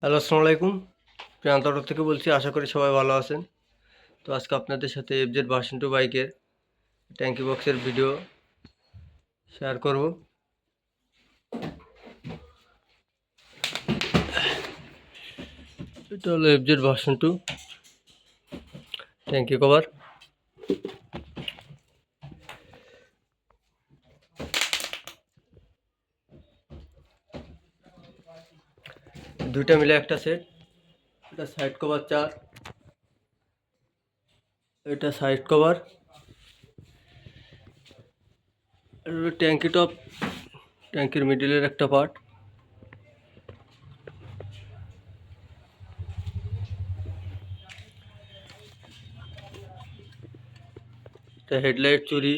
Hello, আসসালামু আলাইকুম। প্রিয়ান্ত auto থেকে বলছি। আশা করি সবাই ভালো আছেন। তো আজকে আপনাদের সাথে এফজেড ভার্সন 2 বাইকের ট্যাঙ্কি বক্সের ভিডিও শেয়ার করব। এটা হলো এফজেড ভার্সন 2 ট্যাঙ্কি কভার। দুইটা মিলে একটা সেট। এটা সাইড কভার 4, এটা সাইড কভার, ট্যাঙ্কি টপ, ট্যাঙ্কির মিডিলের একটা পার্ট, এটা হেডলাইট চুরি,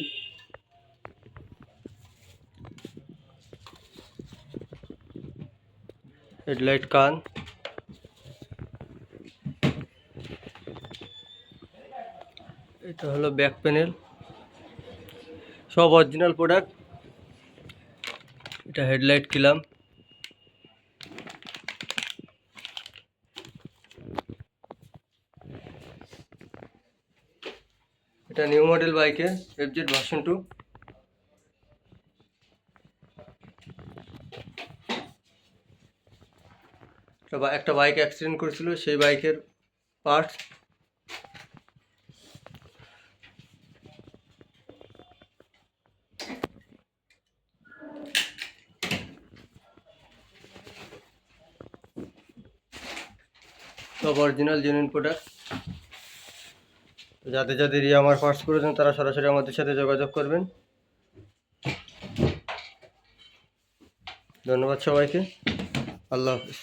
হেডলাইট কান, এটা হলো ব্যাক প্যানেল, সব অরিজিনাল প্রোডাক্ট। এটা হেডলাইট কিলাম, এটা নিউ মডেল বাইকের এফজেড ভার্সন 2। একটা বাইক অ্যাক্সিডেন্ট করেছিল, সেই বাইকের পার্টস। সব অরিজিনাল জেনুইন প্রোডাক্ট। যাদের আমার পার্টস প্রয়োজন তারা সরাসরি আমাদের সাথে যোগাযোগ করবেন। ধন্যবাদ সবাইকে। আল্লাহ হাফিজ।